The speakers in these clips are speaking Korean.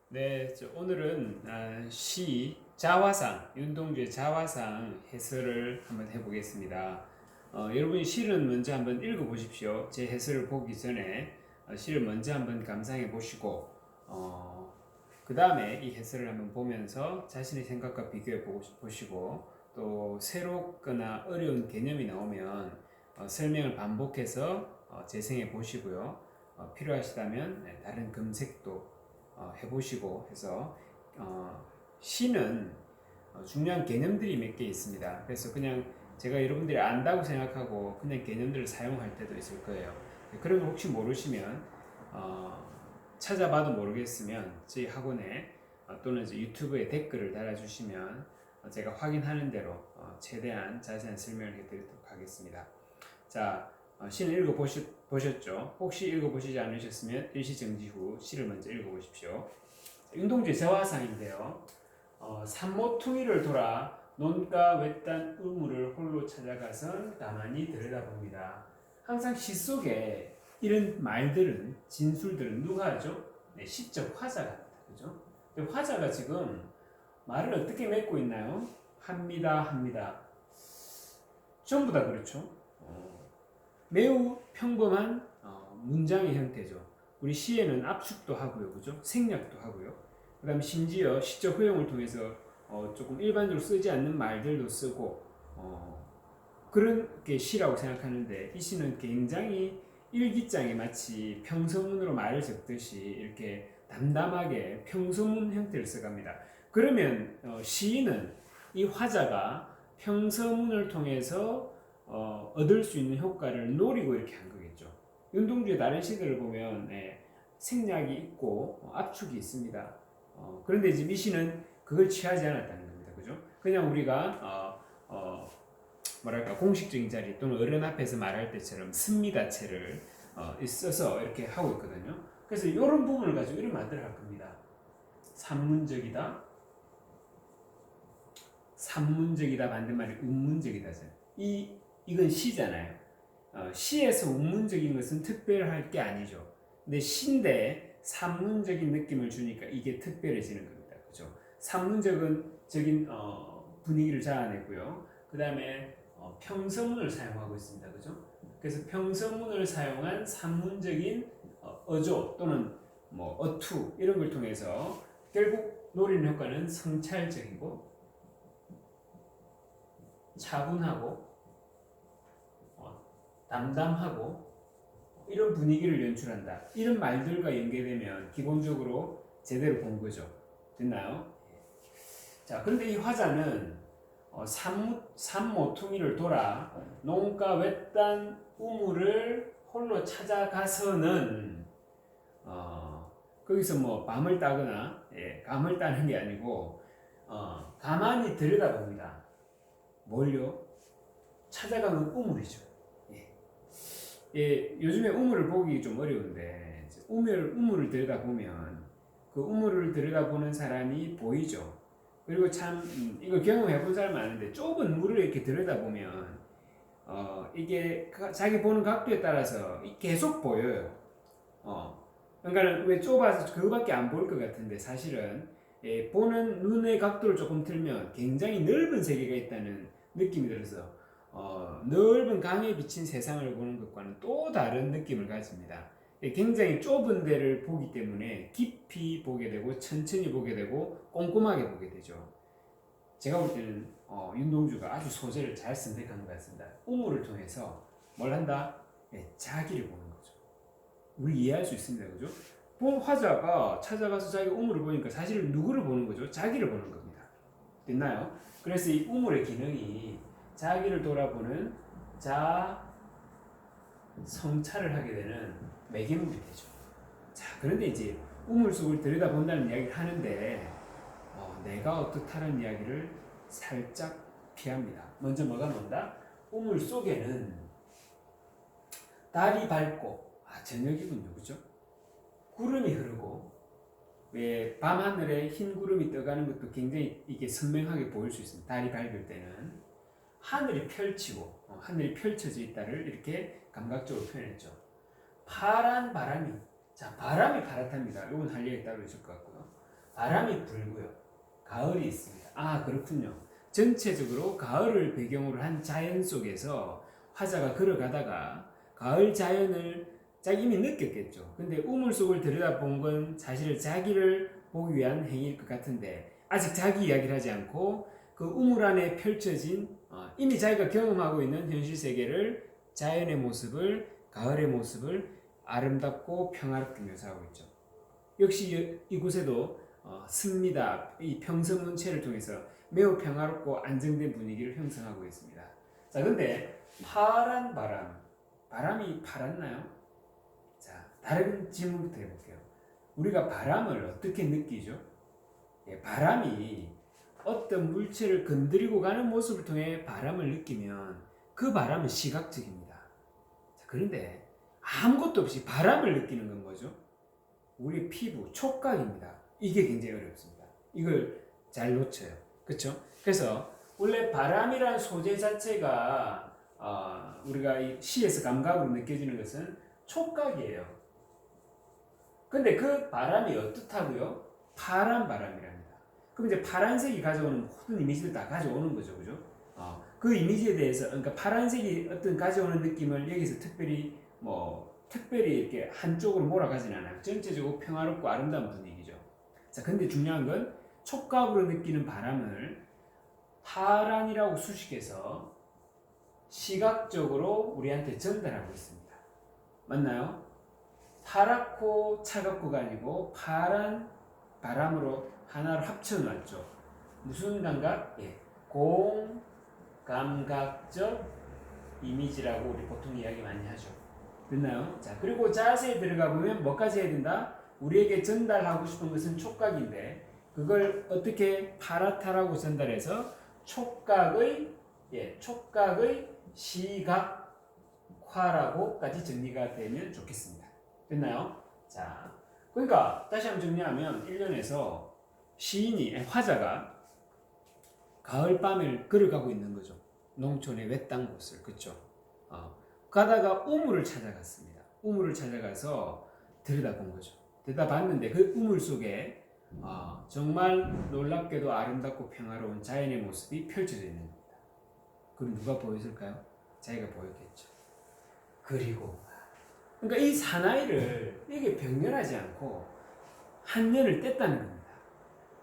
네, 오늘은 시 자화상, 윤동주의 자화상 해설을 한번 해보겠습니다. 여러분이 시를 먼저 한번 읽어보십시오. 제 해설을 보기 전에 시를 먼저 한번 감상해 보시고 그 다음에 이 해설을 한번 보면서 자신의 생각과 비교해 보시고 또 새롭거나 어려운 개념이 나오면 설명을 반복해서 재생해 보시고요. 필요하시다면 다른 검색도 해보시고 해서 시는 중요한 개념들이 몇 개 있습니다. 그래서 그냥 제가 여러분들이 안다고 생각하고 그냥 개념들을 사용할 때도 있을 거예요. 그런 걸 혹시 모르시면 찾아봐도 모르겠으면 저희 학원에 또는 유튜브에 댓글을 달아주시면 제가 확인하는 대로 최대한 자세한 설명을 해드리도록 하겠습니다. 자, 시는 읽어보셨죠? 혹시 읽어보시지 않으셨으면 일시정지 후 시를 먼저 읽어보십시오. 윤동주의 저화상인데요. 산모퉁이를 돌아 논가 외딴 우물을 홀로 찾아가선 가만히 들여다봅니다. 항상 시 속에 이런 말들은, 진술들은 누가 하죠? 네, 시적 화자가 합니다. 그죠? 근데 화자가 지금 말을 어떻게 맺고 있나요? 합니다. 전부 다 그렇죠. 매우 평범한 문장의 형태죠. 우리 시에는 압축도 하고요, 그죠? 생략도 하고요. 그다음 심지어 시적 효용을 통해서 조금 일반적으로 쓰지 않는 말들도 쓰고 그런 게 시라고 생각하는데 이 시는 굉장히 일기장에 마치 평서문으로 말을 적듯이 이렇게 담담하게 평서문 형태를 써갑니다. 그러면 시인은 이 화자가 평서문을 통해서 얻을 수 있는 효과를 노리고 이렇게 한 거겠죠. 윤동주의 다른 시들을 보면 생략이 있고 압축이 있습니다. 그런데 이제 미시는 그걸 취하지 않았다는 겁니다. 그죠? 그냥 우리가 뭐랄까 공식적인 자리 또는 어른 앞에서 말할 때처럼 습니다체를 써서 이렇게 하고 있거든요. 그래서 이런 부분을 가지고 이런 말들을 할 겁니다. 산문적이다. 산문적이다 반대말이 운문적이다. 이건 시잖아요. 시에서 운문적인 것은 특별할 게 아니죠. 근데 시인데 산문적인 느낌을 주니까 이게 특별해지는 겁니다. 그죠? 산문적인 분위기를 자아내고요. 그 다음에 평서문을 사용하고 있습니다. 그죠? 그래서 평서문을 사용한 산문적인 어조 또는 뭐 어투 이런 걸 통해서 결국 노리는 효과는 성찰적이고 차분하고 담담하고 이런 분위기를 연출한다. 이런 말들과 연계되면 기본적으로 제대로 본 거죠. 됐나요? 자, 그런데 이 화자는 산모퉁이를 돌아 농가 외딴 우물을 홀로 찾아가서는 거기서 뭐 밤을 따거나 감을 따는 게 아니고 가만히 들여다봅니다. 뭘요? 찾아가는 우물이죠. 요즘에 우물을 보기 좀 어려운데 우물을 들여다보면 그 우물을 들여다보는 사람이 보이죠. 그리고 참 이거 경험해본 사람 많은데 좁은 물을 이렇게 들여다보면 이게 자기 보는 각도에 따라서 계속 보여요. 그러니까 왜 좁아서 그거밖에 안 보일 것 같은데 사실은 보는 눈의 각도를 조금 틀면 굉장히 넓은 세계가 있다는 느낌이 들어서 넓은 강에 비친 세상을 보는 것과는 또 다른 느낌을 가집니다. 굉장히 좁은 데를 보기 때문에 깊이 보게 되고 천천히 보게 되고 꼼꼼하게 보게 되죠. 제가 볼 때는 윤동주가 아주 소재를 잘 선택한 것 같습니다. 우물을 통해서 뭘 한다? 자기를 보는 거죠. 우리 이해할 수 있습니다. 그죠? 화자가 찾아가서 자기 우물을 보니까 사실 누구를 보는 거죠? 자기를 보는 겁니다. 됐나요? 그래서 이 우물의 기능이 자기를 돌아보는 성찰을 하게 되는 매개물이 되죠. 자, 그런데 이제 우물 속을 들여다본다는 이야기를 하는데 내가 어떻다는 이야기를 살짝 피합니다. 먼저 뭐가 나온다? 우물 속에는 달이 밝고 저녁이군요. 그죠? 구름이 흐르고 왜 밤하늘에 흰 구름이 떠가는 것도 굉장히 이게 선명하게 보일 수 있습니다. 달이 밝을 때는 하늘이 펼쳐져 있다를 이렇게 감각적으로 표현했죠. 파란 바람이, 자, 바람이 파랗답니다. 이건 할 얘기 따로 있을 것 같고요. 바람이 불고요. 가을이 있습니다. 아, 그렇군요. 전체적으로 가을을 배경으로 한 자연 속에서 화자가 걸어가다가 가을 자연을 자기 이미 느꼈겠죠. 근데 우물 속을 들여다본 건 사실 자기를 보기 위한 행위일 것 같은데 아직 자기 이야기를 하지 않고 그 우물 안에 펼쳐진 이미 자기가 경험하고 있는 현실 세계를 자연의 모습을 가을의 모습을 아름답고 평화롭게 묘사하고 있죠. 역시 이곳에도 습니다. 이 평서문체를 통해서 매우 평화롭고 안정된 분위기를 형성하고 있습니다. 자, 근데 파란 바람이 파랗나요? 자, 다른 질문부터 해볼게요. 우리가 바람을 어떻게 느끼죠? 예, 바람이 어떤 물체를 건드리고 가는 모습을 통해 바람을 느끼면 그 바람은 시각적입니다. 자, 그런데 아무것도 없이 바람을 느끼는 건 뭐죠? 우리 피부, 촉각입니다. 이게 굉장히 어렵습니다. 이걸 잘 놓쳐요. 그렇죠? 그래서 원래 바람이란 소재 자체가 우리가 이 시에서 감각으로 느껴지는 것은 촉각이에요. 근데 그 바람이 어떻다고요? 파란 바람이랍니다. 그럼 이제 파란색이 가져오는 모든 이미지를 다 가져오는 거죠. 그죠? 그 이미지에 대해서, 그러니까 파란색이 어떤 가져오는 느낌을 여기서 특별히 이렇게 한쪽으로 몰아가진 않아요. 전체적으로 평화롭고 아름다운 분위기죠. 자, 근데 중요한 건 촉각으로 느끼는 바람을 파란이라고 수식해서 시각적으로 우리한테 전달하고 있습니다. 맞나요? 파랗고 차갑고가 아니고 파란 바람으로 하나를 합쳐놨죠. 무슨 감각? 예, 공감각적 이미지라고 우리 보통 이야기 많이 하죠. 됐나요? 자, 그리고 자세히 들어가 보면 뭐까지 해야 된다? 우리에게 전달하고 싶은 것은 촉각인데 그걸 어떻게 파랗다라고 전달해서 촉각의 시각화라고까지 정리가 되면 좋겠습니다. 됐나요? 자, 그러니까 다시 한번 정리하면 1년에서 화자가 가을밤을 걸어가고 있는 거죠. 농촌의 외딴 곳을. 그쵸? 가다가 우물을 찾아갔습니다. 우물을 찾아가서 들여다본 거죠. 들여다봤는데 그 우물 속에 정말 놀랍게도 아름답고 평화로운 자연의 모습이 펼쳐져 있는 겁니다. 그럼 누가 보여줄까요? 자기가 보였겠죠. 그리고 그러니까 이 사나이를 이게 병렬하지 않고 한 년을 뗐다는 겁니다.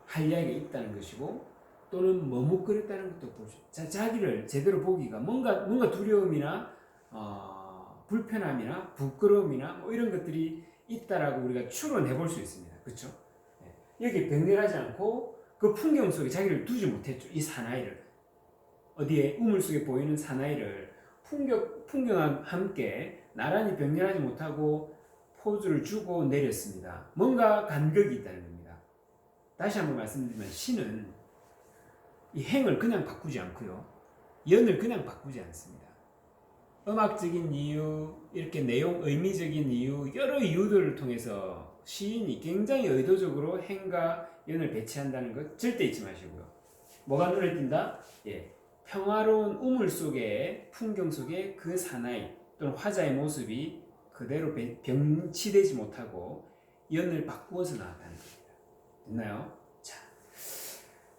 한량이 있다는 것이고 또는 머뭇거렸다는 것도 보죠. 자기를 제대로 보기가 뭔가 두려움이나 불편함이나 부끄러움이나 뭐 이런 것들이 있다라고 우리가 추론해 볼 수 있습니다. 그렇죠? 여기 병렬하지 않고 그 풍경 속에 자기를 두지 못했죠. 이 사나이를 어디에 우물 속에 보이는 사나이를 풍경과 함께 나란히 병렬하지 못하고 포즈를 주고 내렸습니다. 뭔가 간격이 있다는 겁니다. 다시 한번 말씀드리면 시는 이 행을 그냥 바꾸지 않고요. 연을 그냥 바꾸지 않습니다. 음악적인 이유, 이렇게 의미적인 이유, 여러 이유들을 통해서 시인이 굉장히 의도적으로 행과 연을 배치한다는 것 절대 잊지 마시고요. 뭐가 눈에 띈다? 예, 평화로운 우물 속에 풍경 속에 그 사나이 또는 화자의 모습이 그대로 병치되지 못하고 연을 바꾸어서 나왔다는 겁니다. 됐나요? 자,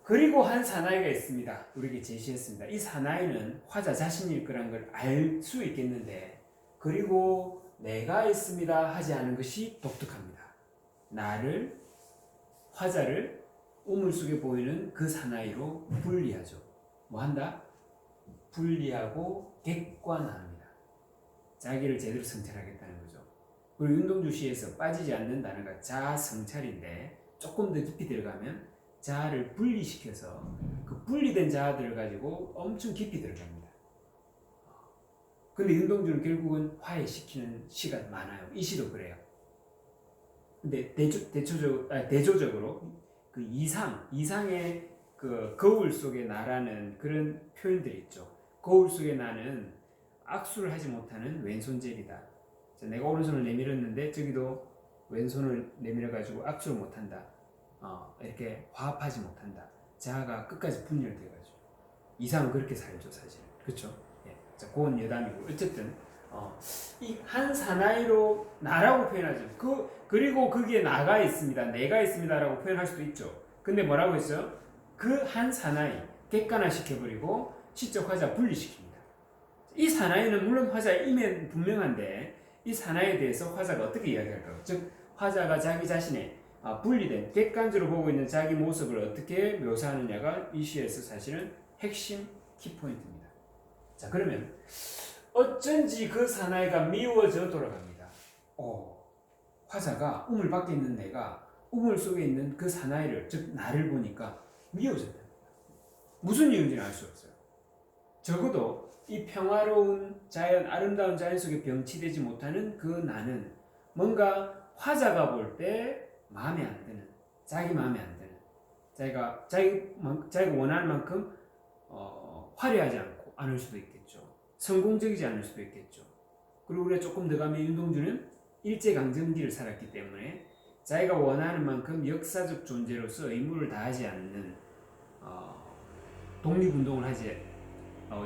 그리고 한 사나이가 있습니다. 우리에게 제시했습니다. 이 사나이는 화자 자신일 거란 걸 알 수 있겠는데 그리고 내가 있습니다 하지 않은 것이 독특합니다. 화자를 우물 속에 보이는 그 사나이로 분리하죠. 뭐 한다? 분리하고 객관화합니다. 자기를 제대로 성찰하겠다는 거죠. 그리고 윤동주 시에서 빠지지 않는 단어가 자성찰인데 조금 더 깊이 들어가면 자아를 분리시켜서 그 분리된 자아들을 가지고 엄청 깊이 들어갑니다. 근데 윤동주는 결국은 화해시키는 시가 많아요. 이 시도 그래요. 근데 대조적으로 그 이상의 그 거울 속의 나라는 그런 표현들이 있죠. 거울 속의 나는 악수를 하지 못하는 왼손잡이다. 내가 오른손을 내밀었는데 저기도 왼손을 내밀어가지고 악수를 못한다. 이렇게 화합하지 못한다. 자아가 끝까지 분열돼가지고 이상은 그렇게 살죠, 사실. 그렇죠? 예. 자, 그건 여담이고 어쨌든 이 한 사나이로 나라고 표현하죠. 그리고 거기에 나가 있습니다. 내가 있습니다라고 표현할 수도 있죠. 근데 뭐라고 했어요? 그 한 사나이 객관화 시켜버리고 시적 화자 분리시킵니다. 이 사나이는 물론 화자의 임엔 분명한데 이 사나이에 대해서 화자가 어떻게 이야기할까요? 즉 화자가 자기 자신의 분리된 객관적으로 보고 있는 자기 모습을 어떻게 묘사하느냐가 이 시에서 사실은 핵심 키포인트입니다. 자, 그러면 어쩐지 그 사나이가 미워져 돌아갑니다. 화자가 우물 밖에 있는 내가 우물 속에 있는 그 사나이를, 즉 나를 보니까 미워졌다. 무슨 이유인지는 알 수 없어요. 적어도 이 평화로운 자연, 아름다운 자연 속에 병치되지 못하는 그 나는 뭔가 화자가 볼 때 마음에 안 드는, 자기 마음에 안 드는, 자기가 원하는 만큼 화려하지 않을 수도 있겠죠. 성공적이지 않을 수도 있겠죠. 그리고 우리가 조금 더 가면 윤동주는 일제강점기를 살았기 때문에 자기가 원하는 만큼 역사적 존재로서 의무를 다하지 않는, 독립운동을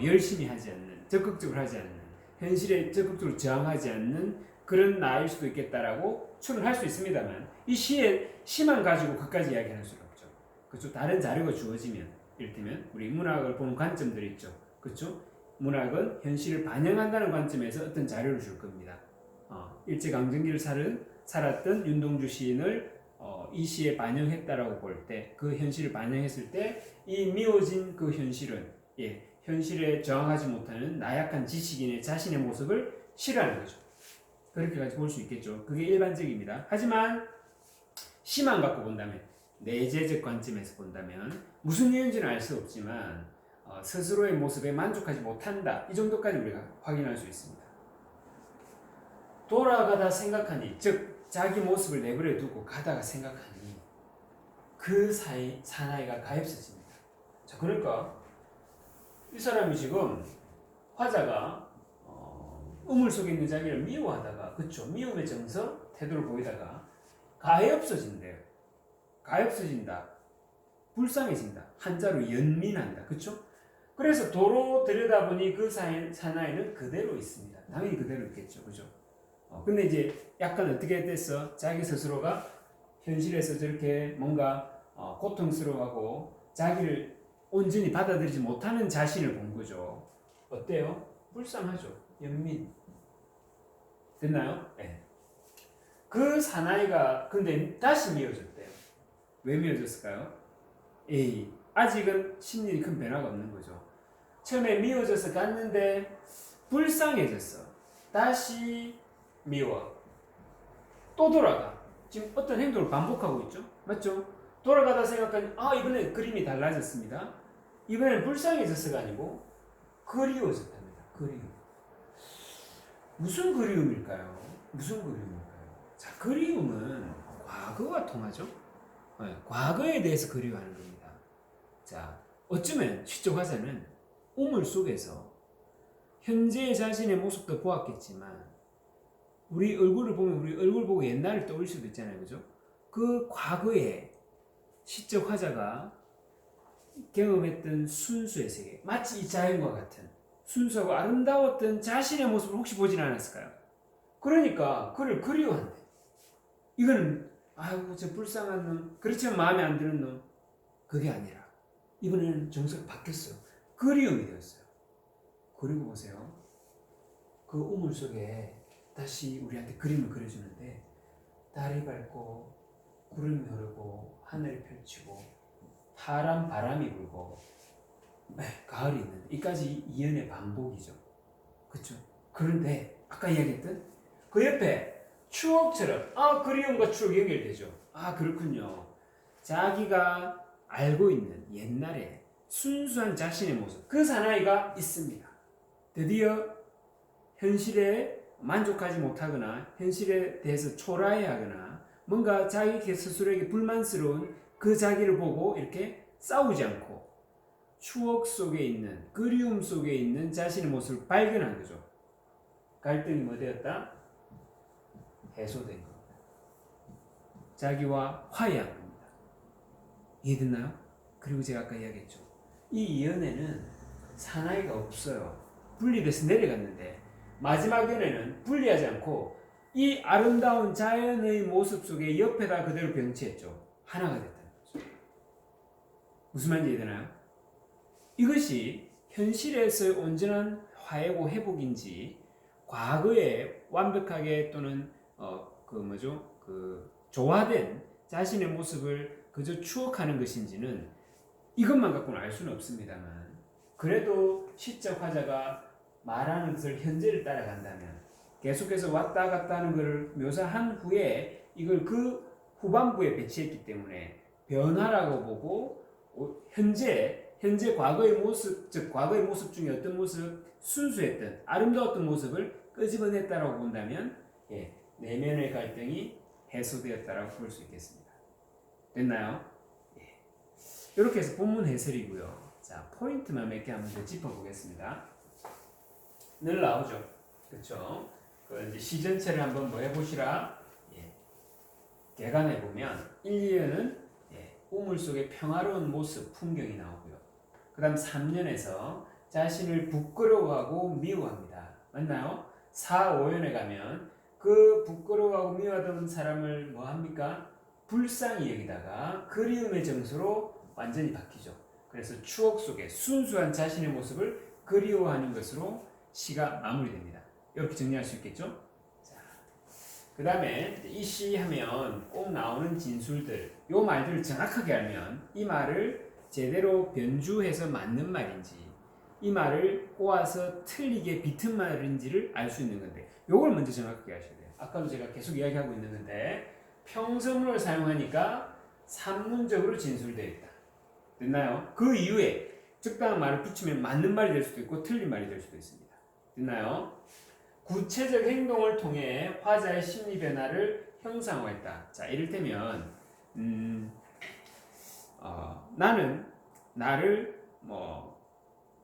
열심히 하지 않는, 적극적으로 하지 않는, 현실에 적극적으로 저항하지 않는 그런 나일 수도 있겠다라고 추론할 수 있습니다만 이 시의 시만 가지고 그까지 이야기할 수는 없죠. 그렇죠? 다른 자료가 주어지면, 이를테면 우리 문학을 보는 관점들이 있죠. 그렇죠? 문학은 현실을 반영한다는 관점에서 어떤 자료를 줄 겁니다. 일제강점기를 살았던 윤동주 시인을 이 시에 반영했다라고 볼 때, 그 현실을 반영했을 때 이 미워진 그 현실은 현실에 저항하지 못하는 나약한 지식인의 자신의 모습을 싫어하는 거죠. 그렇게까지 볼 수 있겠죠. 그게 일반적입니다. 하지만 시만 갖고 본다면, 내재적 관점에서 본다면 무슨 이유인지는 알 수 없지만 스스로의 모습에 만족하지 못한다, 이 정도까지 우리가 확인할 수 있습니다. 돌아가다 생각하니, 즉 자기 모습을 내버려 두고 가다가 생각하니 그 사나이가 가엾어집니다. 자, 그러니까 이 사람이 지금 화자가 우물 속에 있는 자기를 미워하다가, 그쵸, 미움의 정서 태도를 보이다가 가엾어진대요. 가엾어진다, 불쌍해진다, 한자로 연민한다, 그쵸? 그래서 도로 들여다보니 그 사나이는 그대로 있습니다. 당연히 그대로 있겠죠, 그죠? 근데 이제 약간 어떻게 됐어? 자기 스스로가 현실에서 저렇게 뭔가 고통스러워하고 자기를 온전히 받아들이지 못하는 자신을 본 거죠. 어때요? 불쌍하죠. 연민. 됐나요? 네. 그 사나이가 근데 다시 미워졌대요. 왜 미워졌을까요? 아직은 심리에 큰 변화가 없는 거죠. 처음에 미워져서 갔는데 불쌍해졌어. 다시 미워. 또 돌아가. 지금 어떤 행동을 반복하고 있죠. 맞죠? 돌아가다 생각하니 이번엔 그림이 달라졌습니다. 이번엔 불쌍해졌어가 아니고 그리워졌답니다. 그리움. 무슨 그리움일까요? 무슨 그리움일까요? 자, 그리움은 과거와 통하죠. 과거에 대해서 그리워하는 겁니다. 자, 어쩌면 시적 화자는 우물 속에서 현재의 자신의 모습도 보았겠지만 우리 얼굴을 보면 우리 얼굴 보고 옛날을 떠올릴 수도 있잖아요. 그죠? 그 과거에 시적 화자가 경험했던 순수의 세계, 마치 이 자연과 같은 순수하고 아름다웠던 자신의 모습을 혹시 보진 않았을까요? 그러니까 그를 그리워한대. 이거는 저 불쌍한 놈, 그렇지만 마음에 안 드는 놈, 그게 아니라 이번에는 정서가 바뀌었어요. 그리움이 되었어요. 그리고 보세요. 그 우물 속에 다시 우리한테 그림을 그려주는데 달이 밝고 구름이 흐르고 하늘이 펼치고 파란 바람이 불고 가을이 있는데, 이까지 이연의 반복이죠. 그렇죠? 그런데 아까 이야기했던 그 옆에 추억처럼 그리움과 추억이 연결되죠. 그렇군요. 자기가 알고 있는 옛날에 순수한 자신의 모습, 그 사나이가 있습니다. 드디어 현실에 만족하지 못하거나 현실에 대해서 초라해하거나 뭔가 자기 스스로에게 불만스러운 그 자기를 보고 이렇게 싸우지 않고 추억 속에 있는, 그리움 속에 있는 자신의 모습을 발견한 거죠. 갈등이 뭐 되었다? 해소된 겁니다. 자기와 화해한 겁니다. 이해됐나요? 그리고 제가 아까 이야기했죠. 이 연애는 사나이가 없어요. 분리돼서 내려갔는데 마지막 연애는 분리하지 않고 이 아름다운 자연의 모습 속에 옆에다 그대로 병치했죠. 하나가 됐다는 거죠. 무슨 말인지 이해되나요? 이것이 현실에서 온전한 화해고 회복인지 과거에 완벽하게 또는 조화된 자신의 모습을 그저 추억하는 것인지는 이것만 갖고는 알 수는 없습니다만, 그래도 시적 화자가 말하는 것을 현재를 따라간다면 계속해서 왔다 갔다 하는 것을 묘사한 후에 이걸 그 후반부에 배치했기 때문에 변화라고 보고 현재 과거의 모습, 즉 과거의 모습 중에 어떤 모습, 순수했던 아름다웠던 모습을 끄집어냈다라고 본다면 내면의 갈등이 해소되었다라고 볼 수 있겠습니다. 됐나요? 이렇게 해서 본문 해설이고요. 자, 포인트만 몇 개 한번 더 짚어보겠습니다. 늘 나오죠, 그렇죠? 그 이제 시 전체를 한번 뭐 해보시라. 개관해 보면 1, 2년은 우물 속의 평화로운 모습, 풍경이 나오고요. 그 다음 3년에서 자신을 부끄러워하고 미워합니다. 맞나요? 4, 5년에 가면 그 부끄러워하고 미워하던 사람을 뭐 합니까? 불쌍히 여기다가 그리움의 정서로 완전히 바뀌죠. 그래서 추억 속에 순수한 자신의 모습을 그리워하는 것으로 시가 마무리됩니다. 이렇게 정리할 수 있겠죠? 그 다음에 이 시 하면 꼭 나오는 진술들, 요 말들을 정확하게 알면 이 말을 제대로 변주해서 맞는 말인지 이 말을 꼬아서 틀리게 비튼 말인지를 알 수 있는 건데, 요걸 먼저 정확하게 아셔야 돼요. 아까도 제가 계속 이야기하고 있는 건데 평서문을 사용하니까 산문적으로 진술되어 있다. 됐나요? 그 이후에 적당한 말을 붙이면 맞는 말이 될 수도 있고 틀린 말이 될 수도 있습니다. 됐나요? 구체적 행동을 통해 화자의 심리 변화를 형상화했다. 자, 이를테면 나는 나를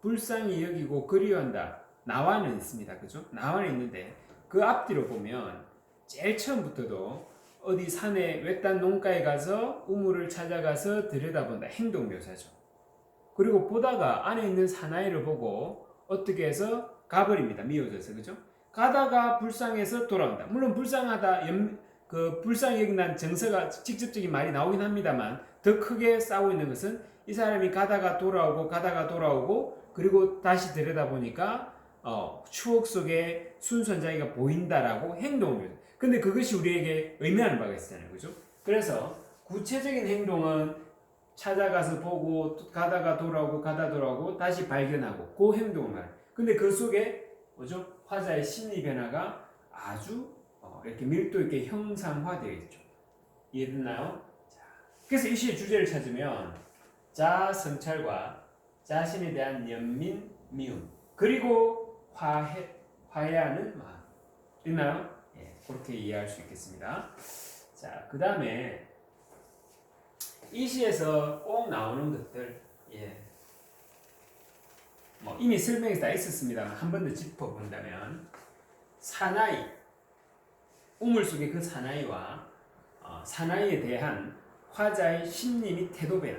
불쌍히 여기고 그리워한다. 나와는 있습니다. 그죠? 나와는 있는데 그 앞뒤로 보면 제일 처음부터도 어디 산에 외딴 농가에 가서 우물을 찾아가서 들여다본다. 행동 묘사죠. 그리고 보다가 안에 있는 사나이를 보고 어떻게 해서 가버립니다. 미워져서. 그죠? 가다가 불쌍해서 돌아온다. 물론 불쌍하다, 불쌍히 여긴다는 정서가 직접적인 말이 나오긴 합니다만 더 크게 싸우고 있는 것은 이 사람이 가다가 돌아오고 그리고 다시 들여다보니까 추억 속에 순수한 자기가 보인다라고 행동을. 근데 그것이 우리에게 의미하는 바가 있잖아요. 그죠? 그래서 구체적인 행동은 찾아가서 보고 가다가 돌아오고 다시 발견하고 그 행동을 말해요. 근데 그 속에 뭐죠? 화자의 심리 변화가 아주 이렇게 밀도 있게 형상화되어 있죠. 이해됐나요? 자, 그래서 이 시의 주제를 찾으면 자아 성찰과 자신에 대한 연민, 미움, 그리고 화해하는 마음. 있나요? 그렇게 이해할 수 있겠습니다. 자, 그 다음에 이 시에서 꼭 나오는 것들, 이미 설명이 다 있었습니다만 한 번 더 짚어본다면 사나이, 우물 속의 그 사나이와 사나이에 대한 화자의 심리 및 태도 변화,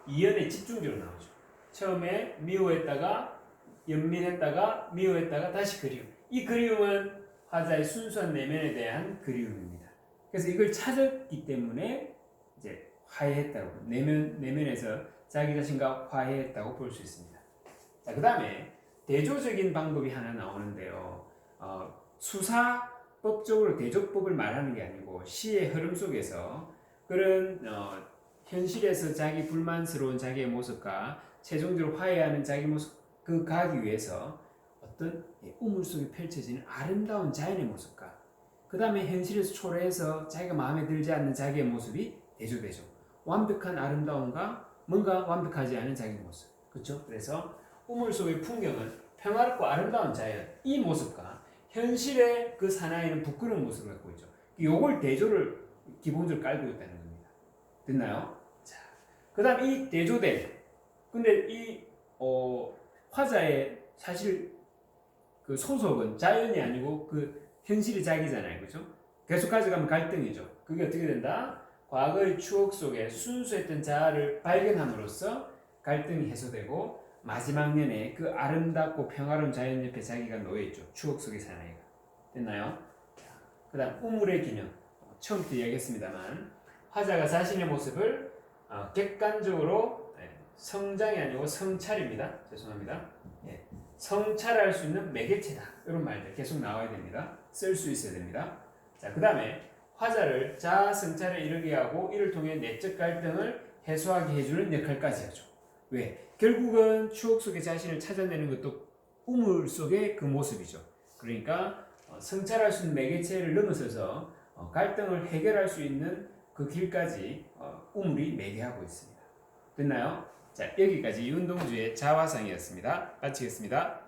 이연에 집중적으로 나오죠. 처음에 미워했다가 연민했다가 미워했다가 다시 그리움. 이 그리움은 화자의 순수한 내면에 대한 그리움입니다. 그래서 이걸 찾았기 때문에 이제 화해했다고, 내면에서 자기 자신과 화해했다고 볼 수 있습니다. 자, 그 다음에 대조적인 방법이 하나 나오는데요. 수사법적으로 대조법을 말하는 게 아니고 시의 흐름 속에서 그런 현실에서 자기 불만스러운 자기의 모습과 최종적으로 화해하는 자기 모습 그 가기 위해서 어떤 우물 속에 펼쳐지는 아름다운 자연의 모습과 그 다음에 현실에서 초래해서 자기가 마음에 들지 않는 자기의 모습이 대조되죠. 완벽한 아름다움과 뭔가 완벽하지 않은 자기 모습. 그렇죠? 그래서 우물 속의 풍경은 평화롭고 아름다운 자연, 이 모습과 현실의 그 사나이는 부끄러운 모습을 갖고 있죠. 요걸 대조를 기본적으로 깔고 있다는 겁니다. 됐나요? 자, 그 다음 이 대조된, 근데 이 화자의 사실 그 소속은 자연이 아니고 그 현실이 자기잖아요. 그죠? 계속 가져가면 갈등이죠. 그게 어떻게 된다? 과거의 추억 속에 순수했던 자아를 발견함으로써 갈등이 해소되고 마지막 년에 그 아름답고 평화로운 자연 옆에 자기가 놓여있죠. 추억 속의 사나이가. 됐나요? 그 다음 우물의 기념. 처음부터 이야기했습니다만 화자가 자신의 모습을 객관적으로 성장이 아니고 성찰입니다. 죄송합니다. 성찰할 수 있는 매개체다. 이런 말들 계속 나와야 됩니다. 쓸 수 있어야 됩니다. 자, 그 다음에 화자를 자아 성찰에 이르게 하고 이를 통해 내적 갈등을 해소하게 해주는 역할까지 하죠. 왜? 결국은 추억 속의 자신을 찾아내는 것도 우물 속의 그 모습이죠. 그러니까 성찰할 수 있는 매개체를 넘어서서 갈등을 해결할 수 있는 그 길까지 우물이 매개하고 있습니다. 됐나요? 자, 여기까지 윤동주의 자화상이었습니다. 마치겠습니다.